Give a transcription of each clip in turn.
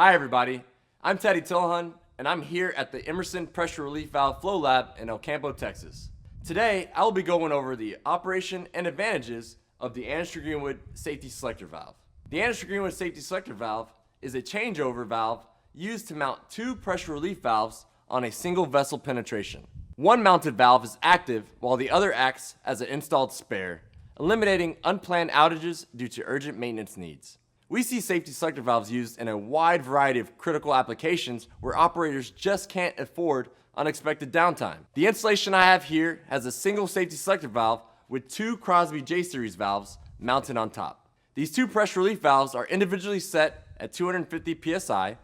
Hi everybody, I'm Teddy Tillhun, and I'm here at the Emerson Pressure Relief Valve Flow Lab in El Campo, Texas. Today, I will be going over the operation and advantages of the Greenwood Safety Selector Valve. The Greenwood Safety Selector Valve is a changeover valve used to mount two pressure relief valves on a single vessel penetration. One mounted valve is active while the other acts as an installed spare, eliminating unplanned outages due to urgent maintenance needs. We see safety selector valves used in a wide variety of critical applications where operators just can't afford unexpected downtime. The installation I have here has a single safety selector valve with two Crosby J-series valves mounted on top. These two pressure relief valves are individually set at 250 psi,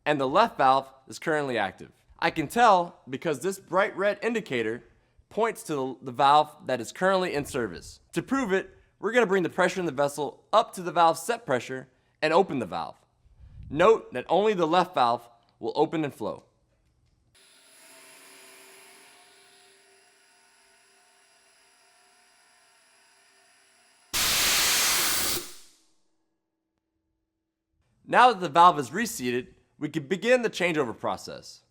and the left valve is currently active. I can tell because this bright red indicator points to the valve that is currently in service. To prove it, we're going to bring the pressure in the vessel up to the valve set pressure and open the valve. Note that only the left valve will open and flow. Now that the valve is reseated, we can begin the changeover process.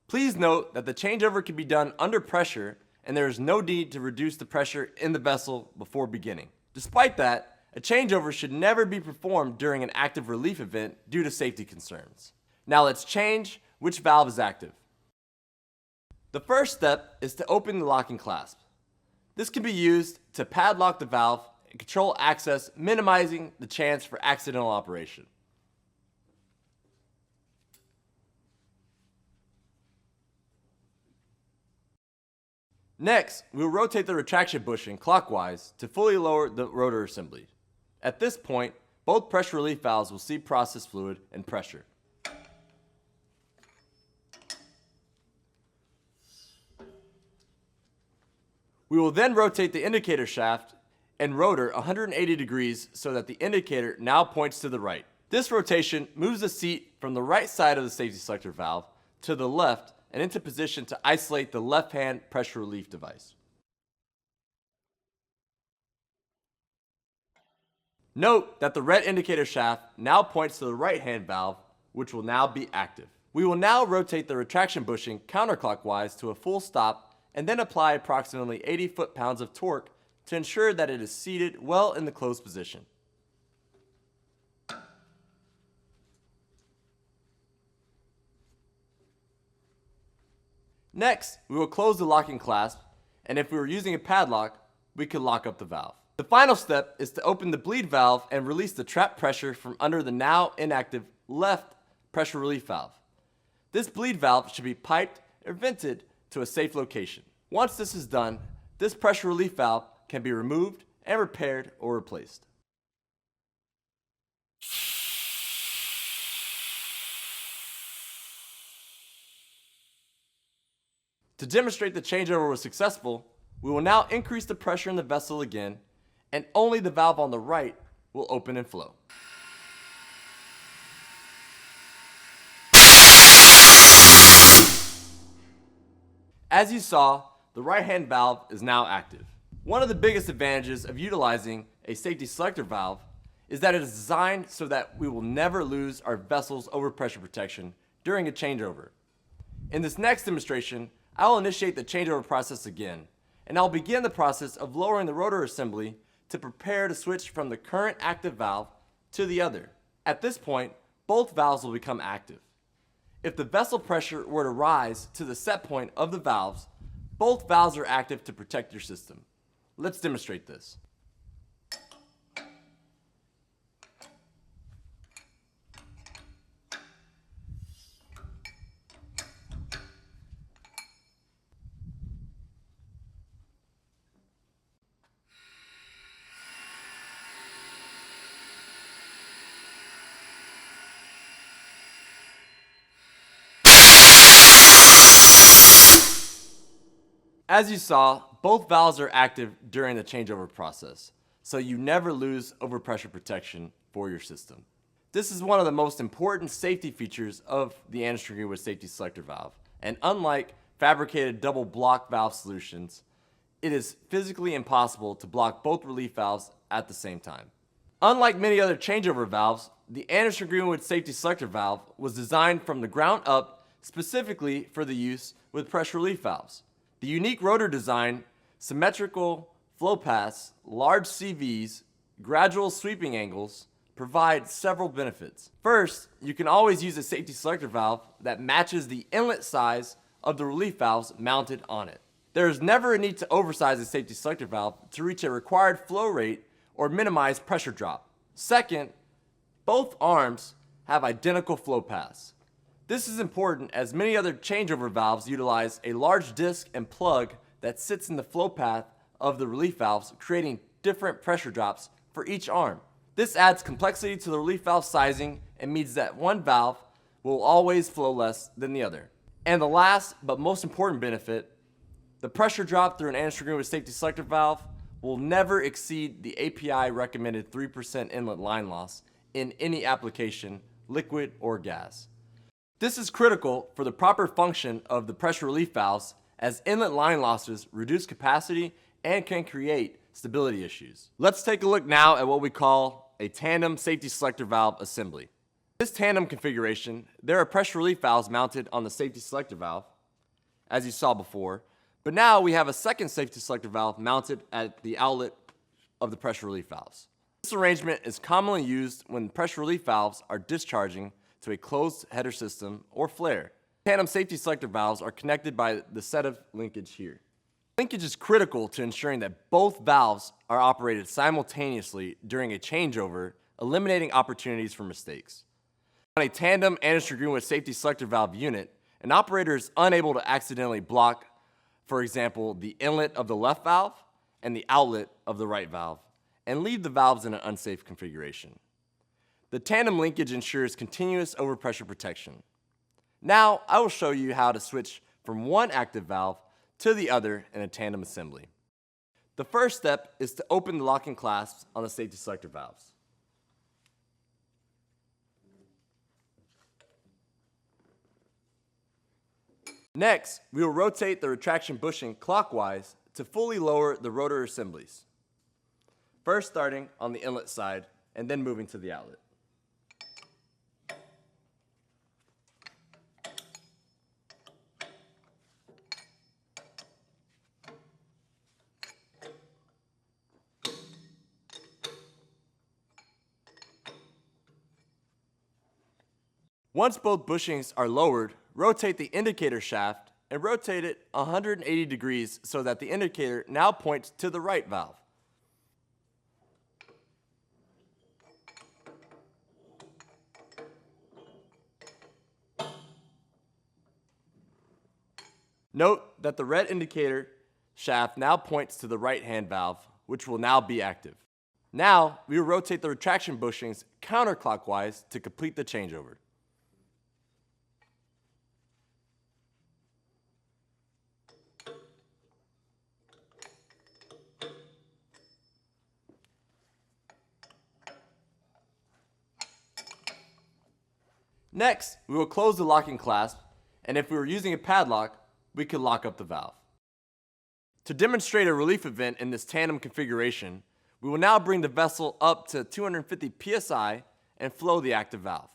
Please note that the changeover can be done under pressure and there is no need to reduce the pressure in the vessel before beginning. Despite that, a changeover should never be performed during an active relief event due to safety concerns. Now let's change which valve is active. The first step is to open the locking clasp. This can be used to padlock the valve and control access, minimizing the chance for accidental operation. Next, we'll rotate the retraction bushing clockwise to fully lower the rotor assembly. At this point, both pressure relief valves will see process fluid and pressure. We will then rotate the indicator shaft and rotor 180 degrees so that the indicator now points to the right. This rotation moves the seat from the right side of the safety selector valve to the left and into position to isolate the left-hand pressure relief device. Note that the red indicator shaft now points to the right-hand valve, which will now be active. We will now rotate the retraction bushing counterclockwise to a full stop and then apply approximately 80 foot-pounds of torque to ensure that it is seated well in the closed position. Next, we will close the locking clasp, and if we were using a padlock, we could lock up the valve. The final step is to open the bleed valve and release the trapped pressure from under the now inactive left pressure relief valve. This bleed valve should be piped or vented to a safe location. Once this is done, this pressure relief valve can be removed and repaired or replaced. To demonstrate the changeover was successful, we will now increase the pressure in the vessel again, and only the valve on the right will open and flow. As you saw, the right-hand valve is now active. One of the biggest advantages of utilizing a safety selector valve is that it is designed so that we will never lose our vessel's overpressure protection during a changeover. In this next demonstration, I will initiate the changeover process again, and I'll begin the process of lowering the rotor assembly to prepare to switch from the current active valve to the other. At this point, both valves will become active. If the vessel pressure were to rise to the set point of the valves, both valves are active to protect your system. Let's demonstrate this. As you saw, both valves are active during the changeover process, so you never lose overpressure protection for your system. This is one of the most important safety features of the Greenwood Safety Selector Valve, and unlike fabricated double block valve solutions, it is physically impossible to block both relief valves at the same time. Unlike many other changeover valves, the Anderson Greenwood safety selector valve was designed from the ground up specifically for the use with pressure relief valves. The unique rotor design, symmetrical flow paths, large CVs, gradual sweeping angles provide several benefits. First, you can always use a safety selector valve that matches the inlet size of the relief valves mounted on it. There is never a need to oversize a safety selector valve to reach a required flow rate or minimize pressure drop. Second, both arms have identical flow paths. This is important as many other changeover valves utilize a large disc and plug that sits in the flow path of the relief valves, creating different pressure drops for each arm. This adds complexity to the relief valve sizing and means that one valve will always flow less than the other. And the last but most important benefit, the pressure drop through an Anderson Greenwood safety selector valve will never exceed the API recommended 3% inlet line loss in any application, liquid or gas. This is critical for the proper function of the pressure relief valves, as inlet line losses reduce capacity and can create stability issues. Let's take a look now at what we call a tandem safety selector valve assembly. In this tandem configuration, there are pressure relief valves mounted on the safety selector valve, as you saw before, but now we have a second safety selector valve mounted at the outlet of the pressure relief valves. This arrangement is commonly used when pressure relief valves are discharging to a closed header system or flare. Tandem safety selector valves are connected by the set of linkage here. Linkage is critical to ensuring that both valves are operated simultaneously during a changeover, eliminating opportunities for mistakes. On a tandem Anderson Greenwood safety selector valve unit, an operator is unable to accidentally block, for example, the inlet of the left valve and the outlet of the right valve, and leave the valves in an unsafe configuration. The tandem linkage ensures continuous overpressure protection. Now, I will show you how to switch from one active valve to the other in a tandem assembly. The first step is to open the locking clasps on the safety selector valves. Next, we will rotate the retraction bushing clockwise to fully lower the rotor assemblies. First starting on the inlet side and then moving to the outlet. Once both bushings are lowered, rotate the indicator shaft and rotate it 180 degrees so that the indicator now points to the right valve. Note that the red indicator shaft now points to the right-hand valve, which will now be active. Now, we will rotate the retraction bushings counterclockwise to complete the changeover. Next, we will close the locking clasp, and if we were using a padlock, we could lock up the valve. To demonstrate a relief event in this tandem configuration, we will now bring the vessel up to 250 psi and flow the active valve.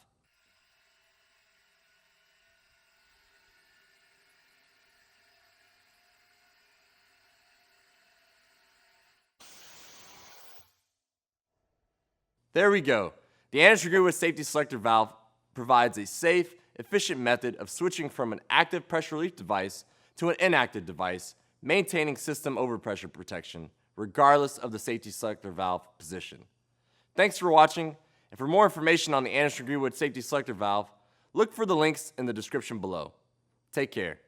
There we go. The Anderson Greenwood safety selector valve provides a safe, efficient method of switching from an active pressure relief device to an inactive device, maintaining system overpressure protection, regardless of the safety selector valve position. Thanks for watching, and for more information on the Anderson Greenwood safety selector valve, look for the links in the description below. Take care.